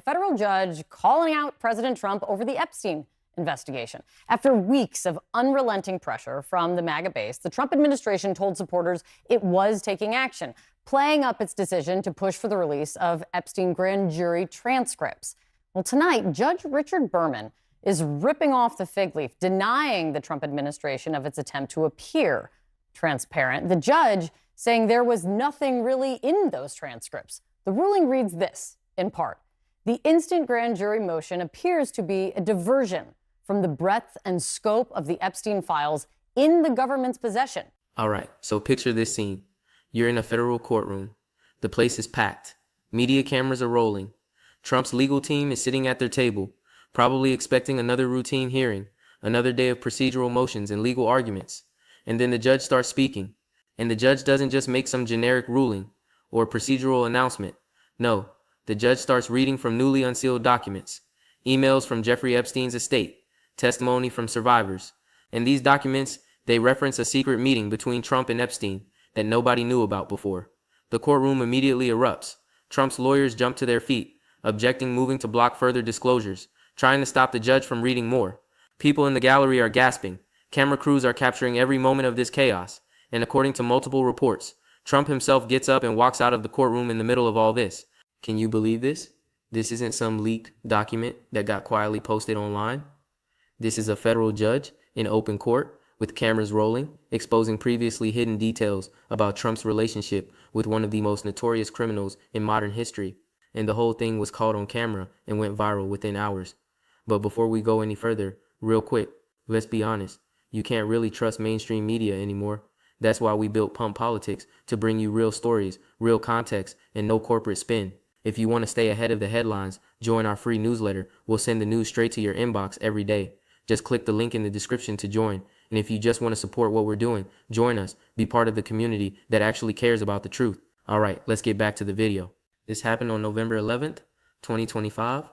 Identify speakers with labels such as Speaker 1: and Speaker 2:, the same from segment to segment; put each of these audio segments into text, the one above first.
Speaker 1: federal judge calling out President Trump over the Epstein investigation. After weeks of unrelenting pressure from the MAGA base, the Trump administration told supporters it was taking action, playing up its decision to push for the release of Epstein grand jury transcripts. Well, tonight, Judge Richard Berman is ripping off the fig leaf, denying the Trump administration of its attempt to appear transparent. The judge saying there was nothing really in those transcripts. The ruling reads this, in part. The instant grand jury motion appears to be a diversion from the breadth and scope of the Epstein files in the government's possession.
Speaker 2: All right, so picture this scene. You're in a federal courtroom. The place is packed. Media cameras are rolling. Trump's legal team is sitting at their table, probably expecting another routine hearing, another day of procedural motions and legal arguments. And then the judge starts speaking. And the judge doesn't just make some generic ruling or procedural announcement. No, the judge starts reading from newly unsealed documents, emails from Jeffrey Epstein's estate, testimony from survivors. And these documents, they reference a secret meeting between Trump and Epstein that nobody knew about before. The courtroom immediately erupts. Trump's lawyers jump to their feet, objecting, moving to block further disclosures, trying to stop the judge from reading more. People in the gallery are gasping. Camera crews are capturing every moment of this chaos. And according to multiple reports, Trump himself gets up and walks out of the courtroom in the middle of all this. Can you believe this? This isn't some leaked document that got quietly posted online. This is a federal judge in open court with cameras rolling, exposing previously hidden details about Trump's relationship with one of the most notorious criminals in modern history. And the whole thing was caught on camera and went viral within hours. But before we go any further, real quick, let's be honest. You can't really trust mainstream media anymore. That's why we built Pump Politics, to bring you real stories, real context, and no corporate spin. If you want to stay ahead of the headlines, join our free newsletter. We'll send the news straight to your inbox every day. Just click the link in the description to join. And if you just want to support what we're doing, join us. Be part of the community that actually cares about the truth. All right, let's get back to the video. This happened on November 11th, 2025.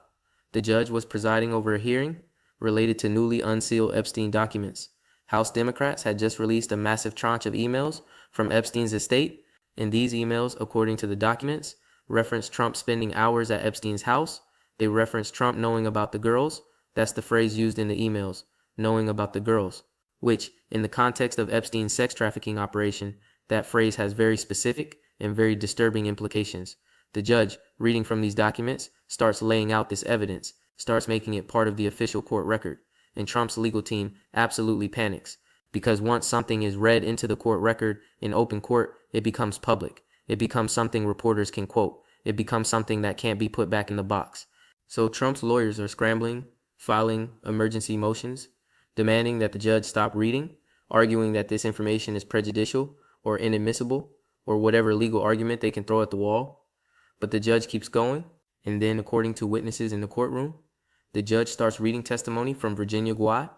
Speaker 2: The judge was presiding over a hearing related to newly unsealed Epstein documents. House Democrats had just released a massive tranche of emails from Epstein's estate, and these emails, according to the documents, reference Trump spending hours at Epstein's house. They reference Trump knowing about the girls. That's the phrase used in the emails, knowing about the girls, which, in the context of Epstein's sex trafficking operation, that phrase has very specific and very disturbing implications. The judge, reading from these documents, starts laying out this evidence, starts making it part of the official court record. And Trump's legal team absolutely panics, because once something is read into the court record in open court, it becomes public. It becomes something reporters can quote. It becomes something that can't be put back in the box. So Trump's lawyers are scrambling, filing emergency motions, demanding that the judge stop reading, arguing that this information is prejudicial or inadmissible, or whatever legal argument they can throw at the wall. But the judge keeps going, and then, according to witnesses in the courtroom, the judge starts reading testimony from Virginia Guai,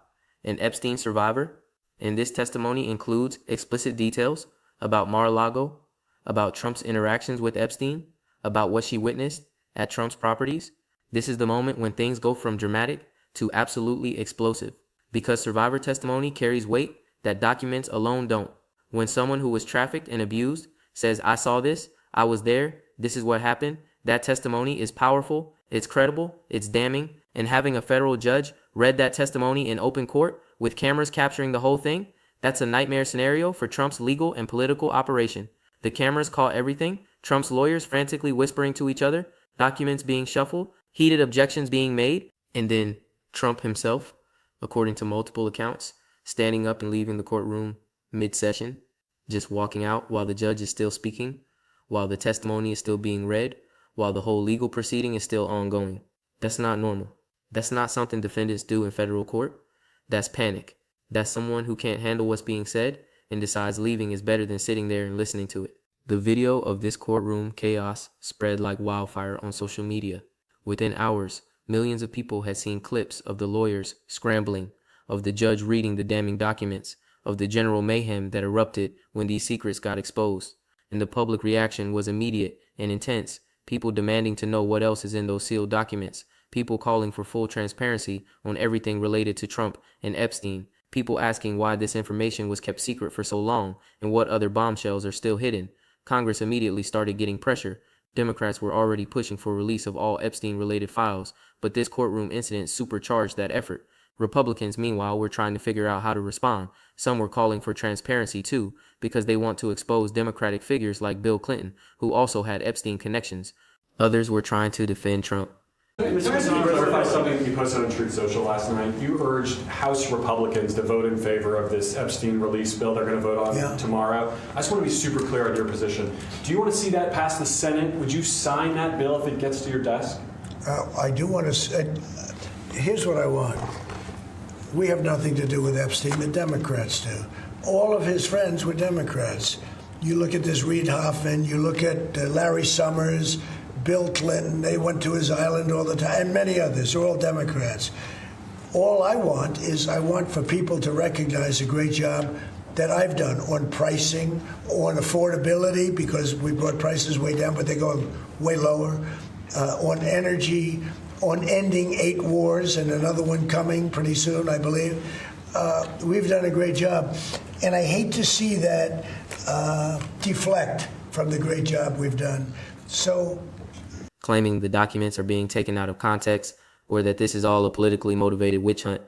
Speaker 2: an Epstein survivor, and this testimony includes explicit details about Mar-a-Lago, about Trump's interactions with Epstein, about what she witnessed at Trump's properties. This is the moment when things go from dramatic to absolutely explosive, because survivor testimony carries weight that documents alone don't. When someone who was trafficked and abused says, "I saw this, I was there, this is what happened," that testimony is powerful, it's credible, it's damning. And having a federal judge read that testimony in open court with cameras capturing the whole thing, that's a nightmare scenario for Trump's legal and political operation. The cameras caught everything, Trump's lawyers frantically whispering to each other, documents being shuffled, heated objections being made, and then Trump himself, according to multiple accounts, standing up and leaving the courtroom mid-session, just walking out while the judge is still speaking, while the testimony is still being read, while the whole legal proceeding is still ongoing. That's not normal. That's not something defendants do in federal court. That's panic. That's someone who can't handle what's being said and decides leaving is better than sitting there and listening to it. The video of this courtroom chaos spread like wildfire on social media. Within hours, millions of people had seen clips of the lawyers scrambling, of the judge reading the damning documents, of the general mayhem that erupted when these secrets got exposed. And the public reaction was immediate and intense. People demanding to know what else is in those sealed documents. People calling for full transparency on everything related to Trump and Epstein. People asking why this information was kept secret for so long and what other bombshells are still hidden. Congress immediately started getting pressure. Democrats were already pushing for release of all Epstein-related files, but this courtroom incident supercharged that effort. Republicans, meanwhile, were trying to figure out how to respond. Some were calling for transparency, too, because they want to expose Democratic figures like Bill Clinton, who also had Epstein connections. Others were trying to defend Trump.
Speaker 3: Mr. President, to clarify something you posted on Truth Social last night. You urged House Republicans to vote in favor of this Epstein release bill they're going to vote on tomorrow. I just want to be super clear on your position. Do you want to see that pass the Senate? Would you sign that bill if it gets to your desk?
Speaker 4: I do want to. Here's what I want. We have nothing to do with Epstein. The Democrats do. All of his friends were Democrats. You look at this Reid Hoffman, you look at Larry Summers, Bill Clinton, they went to his island all the time, and many others. They're all Democrats. All I want for people to recognize the great job that I've done on pricing, on affordability, because we brought prices way down, but they're going way lower, on energy, on ending 8 wars, and another one coming pretty soon, I believe. We've done a great job. And I hate to see that deflect from the great job we've done. So,
Speaker 2: claiming the documents are being taken out of context or that this is all a politically motivated witch hunt.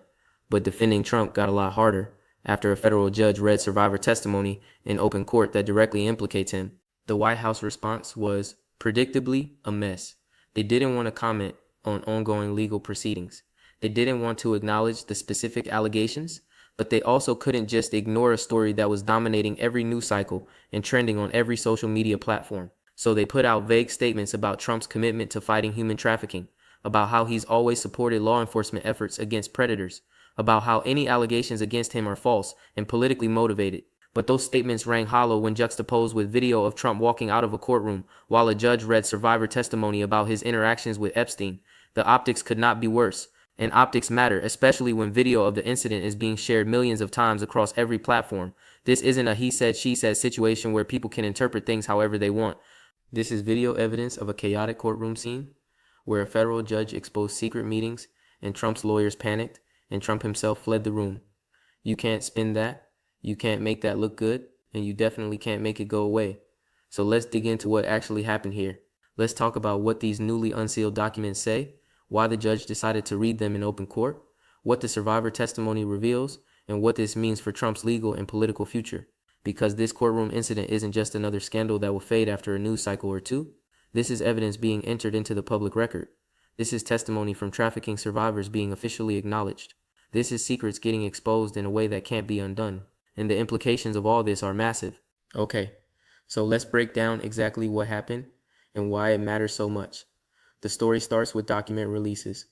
Speaker 2: But defending Trump got a lot harder after a federal judge read survivor testimony in open court that directly implicates him. The White House response was, predictably, a mess. They didn't want to comment on ongoing legal proceedings. They didn't want to acknowledge the specific allegations, but they also couldn't just ignore a story that was dominating every news cycle and trending on every social media platform. So they put out vague statements about Trump's commitment to fighting human trafficking, about how he's always supported law enforcement efforts against predators, about how any allegations against him are false and politically motivated. But those statements rang hollow when juxtaposed with video of Trump walking out of a courtroom while a judge read survivor testimony about his interactions with Epstein. The optics could not be worse. And optics matter, especially when video of the incident is being shared millions of times across every platform. This isn't a he said, she said situation where people can interpret things however they want. This is video evidence of a chaotic courtroom scene where a federal judge exposed secret meetings and Trump's lawyers panicked and Trump himself fled the room. You can't spin that, you can't make that look good, and you definitely can't make it go away. So let's dig into what actually happened here. Let's talk about what these newly unsealed documents say, why the judge decided to read them in open court, what the survivor testimony reveals, and what this means for Trump's legal and political future. Because this courtroom incident isn't just another scandal that will fade after a news cycle or two. This is evidence being entered into the public record. This is testimony from trafficking survivors being officially acknowledged. This is secrets getting exposed in a way that can't be undone. And the implications of all this are massive. Okay, so let's break down exactly what happened and why it matters so much. The story starts with document releases.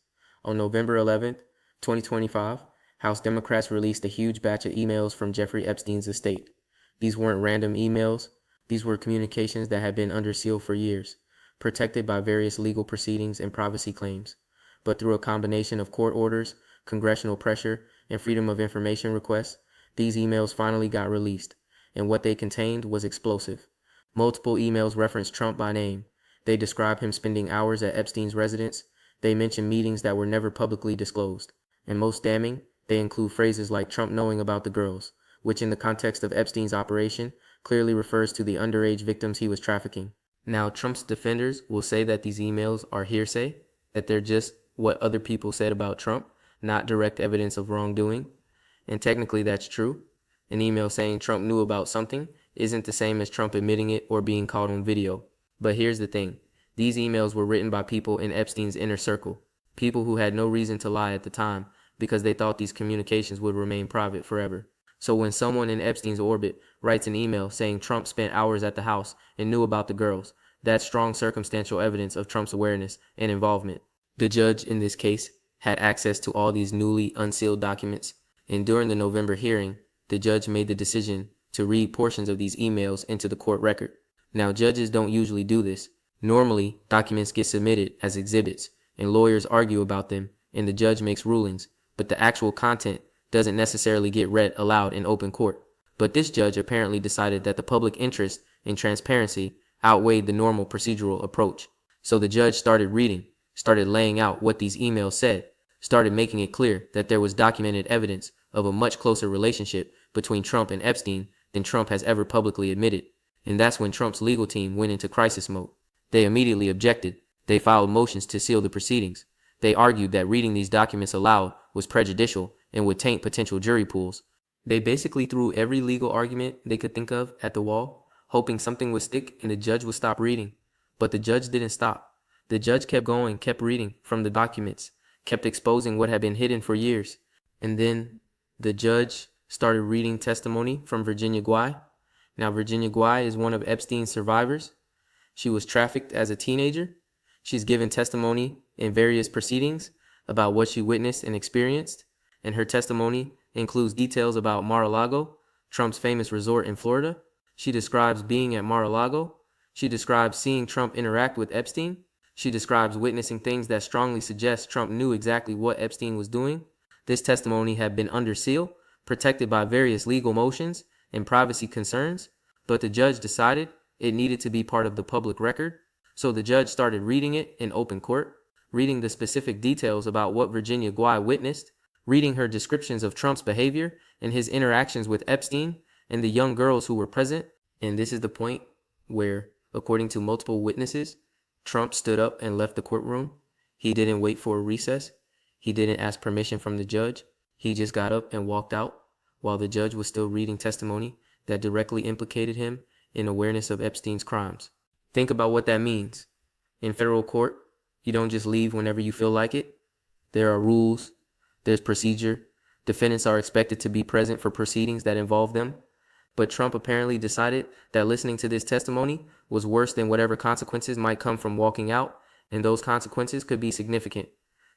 Speaker 2: On November 11th, 2025, House Democrats released a huge batch of emails from Jeffrey Epstein's estate. These weren't random emails. These were communications that had been under seal for years, protected by various legal proceedings and privacy claims. But through a combination of court orders, congressional pressure, and freedom of information requests, these emails finally got released, and what they contained was explosive. Multiple emails referenced Trump by name. They describe him spending hours at Epstein's residence. They mention meetings that were never publicly disclosed. And most damning, they include phrases like Trump knowing about the girls, which in the context of Epstein's operation clearly refers to the underage victims he was trafficking. Now, Trump's defenders will say that these emails are hearsay, that they're just what other people said about Trump, not direct evidence of wrongdoing. And technically that's true. An email saying Trump knew about something isn't the same as Trump admitting it or being caught on video. But here's the thing. These emails were written by people in Epstein's inner circle, people who had no reason to lie at the time because they thought these communications would remain private forever. So when someone in Epstein's orbit writes an email saying Trump spent hours at the house and knew about the girls, that's strong circumstantial evidence of Trump's awareness and involvement. The judge in this case had access to all these newly unsealed documents, and during the November hearing, the judge made the decision to read portions of these emails into the court record. Now, judges don't usually do this. Normally, documents get submitted as exhibits, and lawyers argue about them, and the judge makes rulings, but the actual content doesn't necessarily get read aloud in open court. But this judge apparently decided that the public interest in transparency outweighed the normal procedural approach. So the judge started reading, started laying out what these emails said, started making it clear that there was documented evidence of a much closer relationship between Trump and Epstein than Trump has ever publicly admitted. And that's when Trump's legal team went into crisis mode. They immediately objected. They filed motions to seal the proceedings. They argued that reading these documents aloud was prejudicial and would taint potential jury pools. They basically threw every legal argument they could think of at the wall, hoping something would stick and the judge would stop reading. But the judge didn't stop. The judge kept going, kept reading from the documents, kept exposing what had been hidden for years. And then the judge started reading testimony from Virginia Guy. Now, Virginia Guy is one of Epstein's survivors. She was trafficked as a teenager. She's given testimony in various proceedings about what she witnessed and experienced, and her testimony includes details about Mar-a-Lago, Trump's famous resort in Florida. She describes being at Mar-a-Lago. She describes seeing Trump interact with Epstein. She describes witnessing things that strongly suggest Trump knew exactly what Epstein was doing. This testimony had been under seal, protected by various legal motions and privacy concerns, but the judge decided it needed to be part of the public record. So the judge started reading it in open court, reading the specific details about what Virginia Guy witnessed, reading her descriptions of Trump's behavior and his interactions with Epstein and the young girls who were present. And this is the point where, according to multiple witnesses, Trump stood up and left the courtroom. He didn't wait for a recess. He didn't ask permission from the judge. He just got up and walked out while the judge was still reading testimony that directly implicated him in awareness of Epstein's crimes. Think about what that means. In federal court, you don't just leave whenever you feel like it. There are rules. There's procedure. Defendants are expected to be present for proceedings that involve them. But Trump apparently decided that listening to this testimony was worse than whatever consequences might come from walking out, and those consequences could be significant.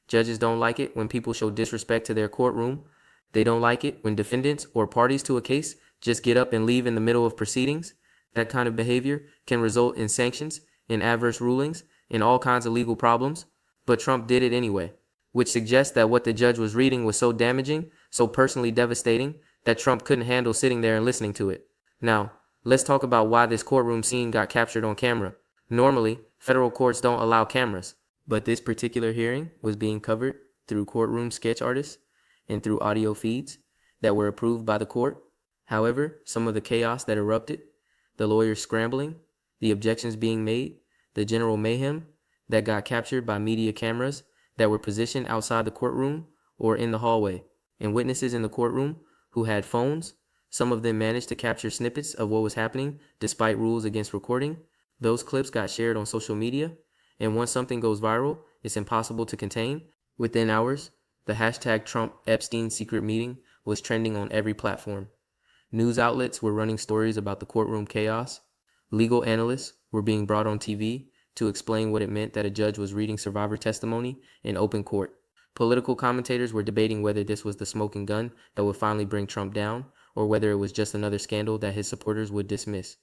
Speaker 2: Judges don't like it when people show disrespect to their courtroom. They don't like it when defendants or parties to a case just get up and leave in the middle of proceedings. That kind of behavior can result in sanctions, in adverse rulings, in all kinds of legal problems. But Trump did it anyway, which suggests that what the judge was reading was so damaging, so personally devastating, that Trump couldn't handle sitting there and listening to it. Now, let's talk about why this courtroom scene got captured on camera. Normally, federal courts don't allow cameras, but this particular hearing was being covered through courtroom sketch artists and through audio feeds that were approved by the court. However, some of the chaos that erupted, the lawyers scrambling, the objections being made, the general mayhem that got captured by media cameras that were positioned outside the courtroom or in the hallway, and witnesses in the courtroom who had phones. Some of them managed to capture snippets of what was happening despite rules against recording. Those clips got shared on social media, and once something goes viral, it's impossible to contain. Within hours, the hashtag Trump Epstein secret meeting was trending on every platform. News outlets were running stories about the courtroom chaos. Legal analysts were being brought on TV to explain what it meant that a judge was reading survivor testimony in open court. Political commentators were debating whether this was the smoking gun that would finally bring Trump down, or whether it was just another scandal that his supporters would dismiss.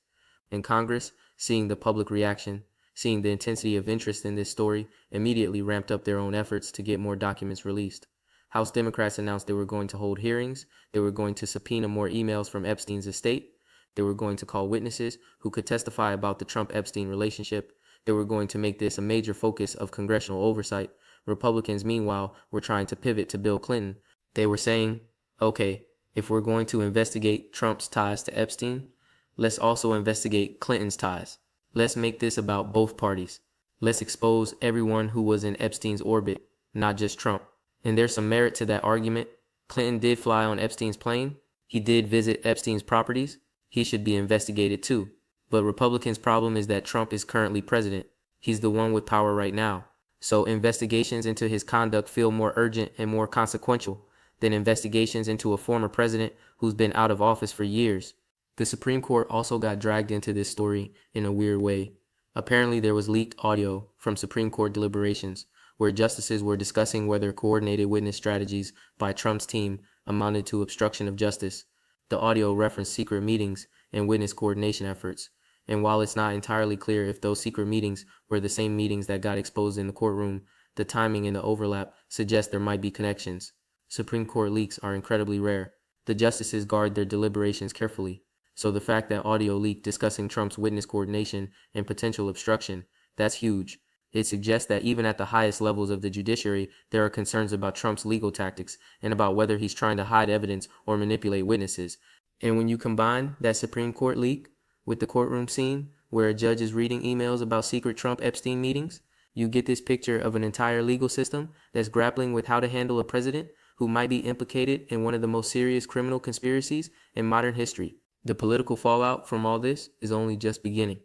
Speaker 2: In Congress, seeing the public reaction, seeing the intensity of interest in this story, immediately ramped up their own efforts to get more documents released. House Democrats announced they were going to hold hearings, they were going to subpoena more emails from Epstein's estate, they were going to call witnesses who could testify about the Trump-Epstein relationship, they were going to make this a major focus of congressional oversight. Republicans, meanwhile, were trying to pivot to Bill Clinton. They were saying, okay, if we're going to investigate Trump's ties to Epstein, let's also investigate Clinton's ties. Let's make this about both parties. Let's expose everyone who was in Epstein's orbit, not just Trump. And there's some merit to that argument. Clinton did fly on Epstein's plane. He did visit Epstein's properties. He should be investigated too. But Republicans' problem is that Trump is currently president. He's the one with power right now. So investigations into his conduct feel more urgent and more consequential than investigations into a former president who's been out of office for years. The Supreme Court also got dragged into this story in a weird way. Apparently there was leaked audio from Supreme Court deliberations where justices were discussing whether coordinated witness strategies by Trump's team amounted to obstruction of justice. The audio referenced secret meetings and witness coordination efforts. And while it's not entirely clear if those secret meetings were the same meetings that got exposed in the courtroom, the timing and the overlap suggest there might be connections. Supreme Court leaks are incredibly rare. The justices guard their deliberations carefully. So the fact that audio leaked discussing Trump's witness coordination and potential obstruction, that's huge. It suggests that even at the highest levels of the judiciary, there are concerns about Trump's legal tactics and about whether he's trying to hide evidence or manipulate witnesses. And when you combine that Supreme Court leak with the courtroom scene, where a judge is reading emails about secret Trump Epstein meetings, you get this picture of an entire legal system that's grappling with how to handle a president who might be implicated in one of the most serious criminal conspiracies in modern history. The political fallout from all this is only just beginning.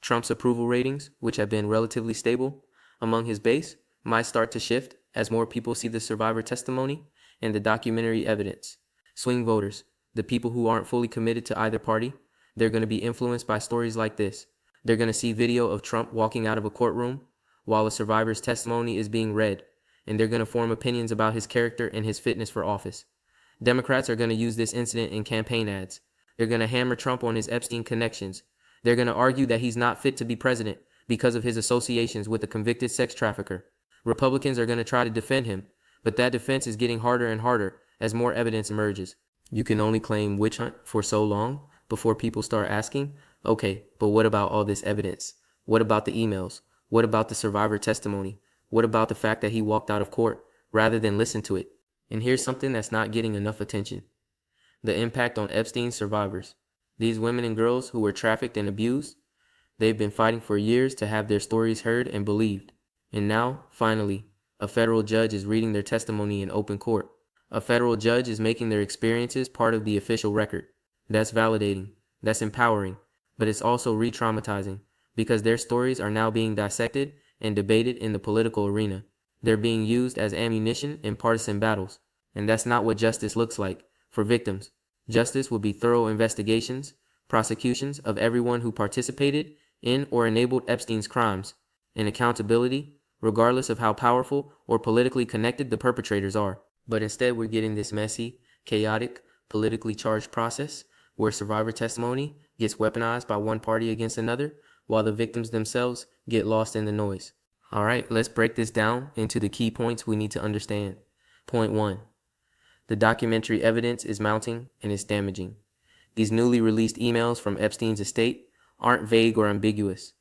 Speaker 2: Trump's approval ratings, which have been relatively stable among his base, might start to shift as more people see the survivor testimony and the documentary evidence. Swing voters, the people who aren't fully committed to either party, they're going to be influenced by stories like this. They're going to see video of Trump walking out of a courtroom while a survivor's testimony is being read, and they're going to form opinions about his character and his fitness for office. Democrats are going to use this incident in campaign ads. They're going to hammer Trump on his Epstein connections. They're going to argue that he's not fit to be president because of his associations with a convicted sex trafficker. Republicans are going to try to defend him, but that defense is getting harder and harder as more evidence emerges. You can only claim witch hunt for so long before people start asking, okay, but what about all this evidence? What about the emails? What about the survivor testimony? What about the fact that he walked out of court rather than listen to it? And here's something that's not getting enough attention. The impact on Epstein's survivors. These women and girls who were trafficked and abused, they've been fighting for years to have their stories heard and believed. And now, finally, a federal judge is reading their testimony in open court. A federal judge is making their experiences part of the official record. That's validating, that's empowering, but it's also re-traumatizing because their stories are now being dissected and debated in the political arena. They're being used as ammunition in partisan battles, and that's not what justice looks like for victims. Justice will be thorough investigations, prosecutions of everyone who participated in or enabled Epstein's crimes, and accountability, regardless of how powerful or politically connected the perpetrators are. But instead, we're getting this messy, chaotic, politically charged process where survivor testimony gets weaponized by one party against another, while the victims themselves get lost in the noise. All right, let's break this down into the key points we need to understand. Point 1. The documentary evidence is mounting and it's damaging. These newly released emails from Epstein's estate aren't vague or ambiguous.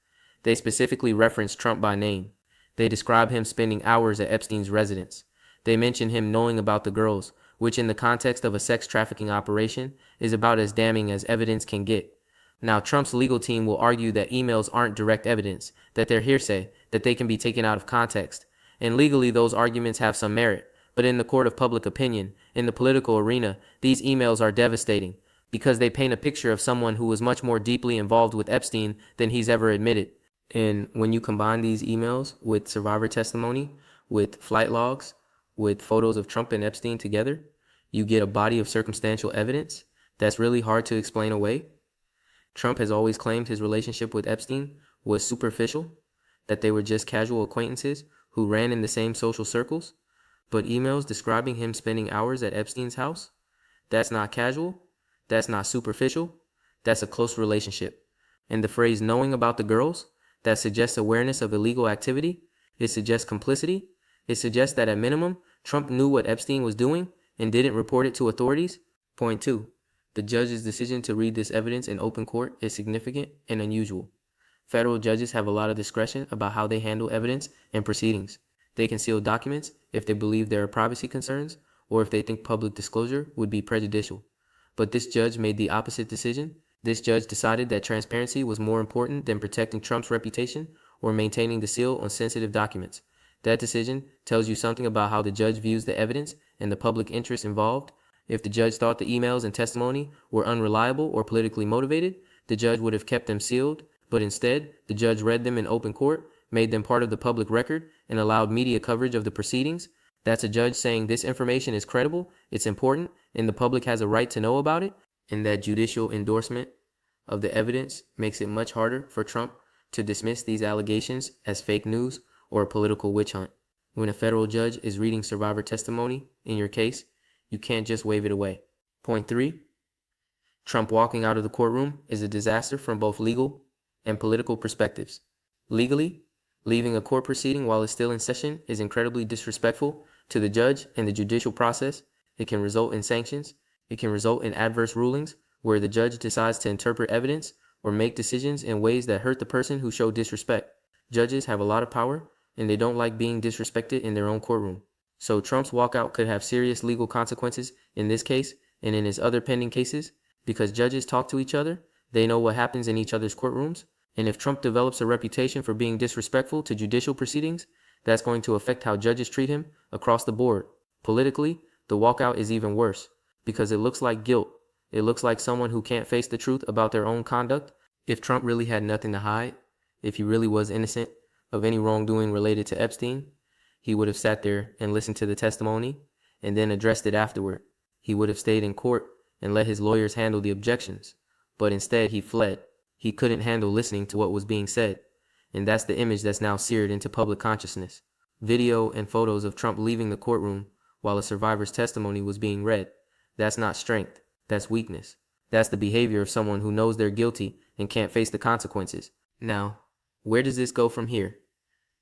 Speaker 2: They specifically reference Trump by name. They describe him spending hours at Epstein's residence. They mention him knowing about the girls, which in the context of a sex trafficking operation is about as damning as evidence can get. Now, Trump's legal team will argue that emails aren't direct evidence, that they're hearsay, that they can be taken out of context. And legally, those arguments have some merit. But in the court of public opinion, in the political arena, these emails are devastating because they paint a picture of someone who was much more deeply involved with Epstein than he's ever admitted. And when you combine these emails with survivor testimony, with flight logs, with photos of Trump and Epstein together, you get a body of circumstantial evidence that's really hard to explain away. Trump has always claimed his relationship with Epstein was superficial, that they were just casual acquaintances who ran in the same social circles. But emails describing him spending hours at Epstein's house, that's not casual, that's not superficial, that's a close relationship. And the phrase knowing about the girls, that suggests awareness of illegal activity, it suggests complicity, it suggests that at minimum, Trump knew what Epstein was doing and didn't report it to authorities. Point 2. The judge's decision to read this evidence in open court is significant and unusual. Federal judges have a lot of discretion about how they handle evidence and proceedings. They can seal documents if they believe there are privacy concerns or if they think public disclosure would be prejudicial. But this judge made the opposite decision. This judge decided that transparency was more important than protecting Trump's reputation or maintaining the seal on sensitive documents. That decision tells you something about how the judge views the evidence and the public interest involved. If the judge thought the emails and testimony were unreliable or politically motivated, the judge would have kept them sealed. But instead, the judge read them in open court, made them part of the public record, and allowed media coverage of the proceedings. That's a judge saying this information is credible, it's important, and the public has a right to know about it. And that judicial endorsement of the evidence makes it much harder for Trump to dismiss these allegations as fake news or a political witch hunt. When a federal judge is reading survivor testimony in your case, you can't just wave it away. Point 3. Trump walking out of the courtroom is a disaster from both legal and political perspectives. Legally, leaving a court proceeding while it's still in session is incredibly disrespectful to the judge and the judicial process. It can result in sanctions. It can result in adverse rulings where the judge decides to interpret evidence or make decisions in ways that hurt the person who showed disrespect. Judges have a lot of power, and they don't like being disrespected in their own courtroom. So Trump's walkout could have serious legal consequences in this case and in his other pending cases because judges talk to each other, they know what happens in each other's courtrooms, And if Trump develops a reputation for being disrespectful to judicial proceedings, that's going to affect how judges treat him across the board. Politically, the walkout is even worse because it looks like guilt. It looks like someone who can't face the truth about their own conduct. If Trump really had nothing to hide, if he really was innocent of any wrongdoing related to Epstein, he would have sat there and listened to the testimony and then addressed it afterward. He would have stayed in court and let his lawyers handle the objections. But instead, he fled. He couldn't handle listening to what was being said. And that's the image that's now seared into public consciousness. Video and photos of Trump leaving the courtroom while a survivor's testimony was being read. That's not strength. That's weakness. That's the behavior of someone who knows they're guilty and can't face the consequences. Now, where does this go from here?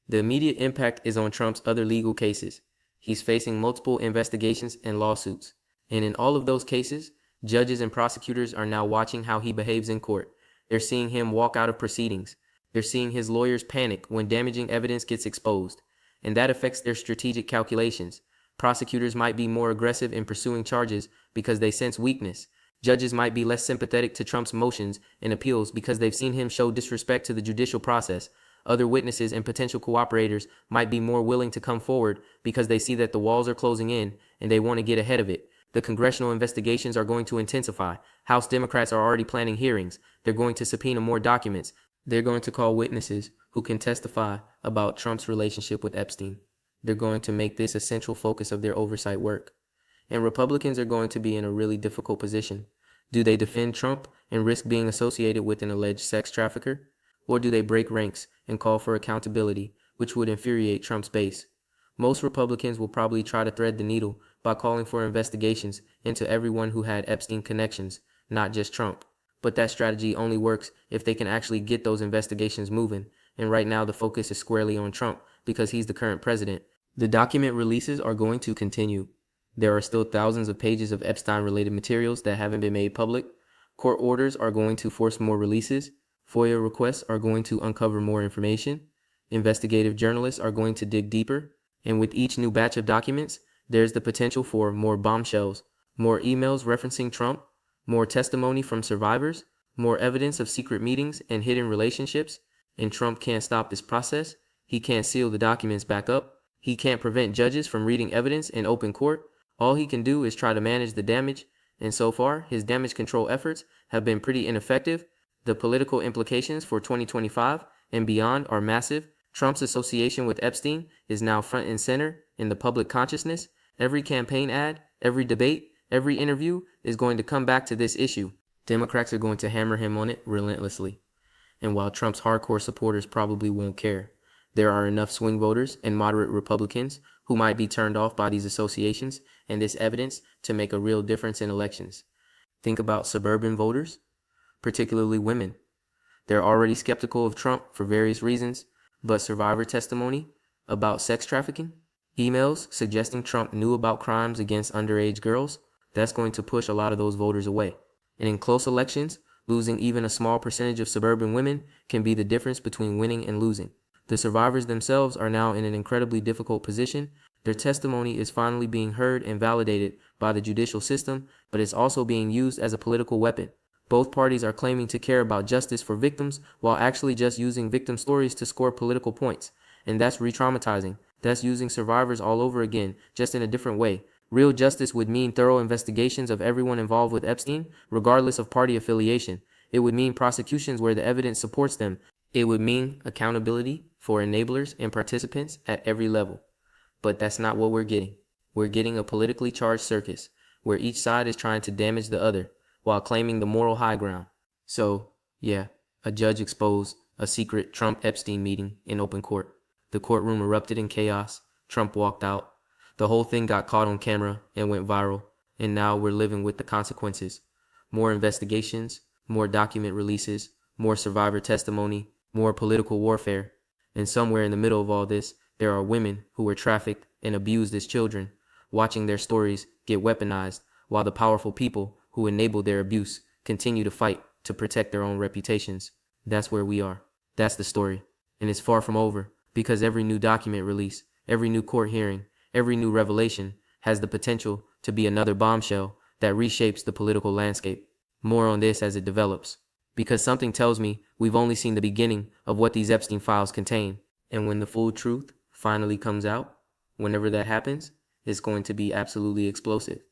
Speaker 2: The immediate impact is on Trump's other legal cases. He's facing multiple investigations and lawsuits. And in all of those cases, judges and prosecutors are now watching how he behaves in court. They're seeing him walk out of proceedings. They're seeing his lawyers panic when damaging evidence gets exposed. And that affects their strategic calculations. Prosecutors might be more aggressive in pursuing charges because they sense weakness. Judges might be less sympathetic to Trump's motions and appeals because they've seen him show disrespect to the judicial process. Other witnesses and potential cooperators might be more willing to come forward because they see that the walls are closing in and they want to get ahead of it. The congressional investigations are going to intensify. House Democrats are already planning hearings. They're going to subpoena more documents. They're going to call witnesses who can testify about Trump's relationship with Epstein. They're going to make this a central focus of their oversight work. And Republicans are going to be in a really difficult position. Do they defend Trump and risk being associated with an alleged sex trafficker? Or do they break ranks and call for accountability, which would infuriate Trump's base? Most Republicans will probably try to thread the needle by calling for investigations into everyone who had Epstein connections, not just Trump. But that strategy only works if they can actually get those investigations moving. And right now the focus is squarely on Trump because he's the current president. The document releases are going to continue. There are still thousands of pages of Epstein-related materials that haven't been made public. Court orders are going to force more releases. FOIA requests are going to uncover more information. Investigative journalists are going to dig deeper. And with each new batch of documents, there's the potential for more bombshells, more emails referencing Trump, more testimony from survivors, more evidence of secret meetings and hidden relationships. And Trump can't stop this process. He can't seal the documents back up. He can't prevent judges from reading evidence in open court. All he can do is try to manage the damage. And so far, his damage control efforts have been pretty ineffective. The political implications for 2025 and beyond are massive. Trump's association with Epstein is now front and center in the public consciousness. Every campaign ad, every debate, every interview is going to come back to this issue. Democrats are going to hammer him on it relentlessly. And while Trump's hardcore supporters probably won't care, there are enough swing voters and moderate Republicans who might be turned off by these associations and this evidence to make a real difference in elections. Think about suburban voters, particularly women. They're already skeptical of Trump for various reasons, but survivor testimony about sex trafficking, emails suggesting Trump knew about crimes against underage girls, that's going to push a lot of those voters away. And in close elections, losing even a small percentage of suburban women can be the difference between winning and losing. The survivors themselves are now in an incredibly difficult position. Their testimony is finally being heard and validated by the judicial system, but it's also being used as a political weapon. Both parties are claiming to care about justice for victims while actually just using victim stories to score political points. And that's re-traumatizing. That's using survivors all over again, just in a different way. Real justice would mean thorough investigations of everyone involved with Epstein, regardless of party affiliation. It would mean prosecutions where the evidence supports them. It would mean accountability for enablers and participants at every level. But that's not what we're getting. We're getting a politically charged circus, where each side is trying to damage the other, while claiming the moral high ground. So, yeah, a judge exposed a secret Trump-Epstein meeting in open court. The courtroom erupted in chaos. Trump walked out. The whole thing got caught on camera and went viral. And now we're living with the consequences. More investigations, more document releases, more survivor testimony, more political warfare. And somewhere in the middle of all this, there are women who were trafficked and abused as children, watching their stories get weaponized, while the powerful people who enabled their abuse continue to fight to protect their own reputations. That's where we are. That's the story. And it's far from over, because every new document release, every new court hearing, every new revelation has the potential to be another bombshell that reshapes the political landscape. More on this as it develops. Because something tells me we've only seen the beginning of what these Epstein files contain. And when the full truth finally comes out, whenever that happens, it's going to be absolutely explosive.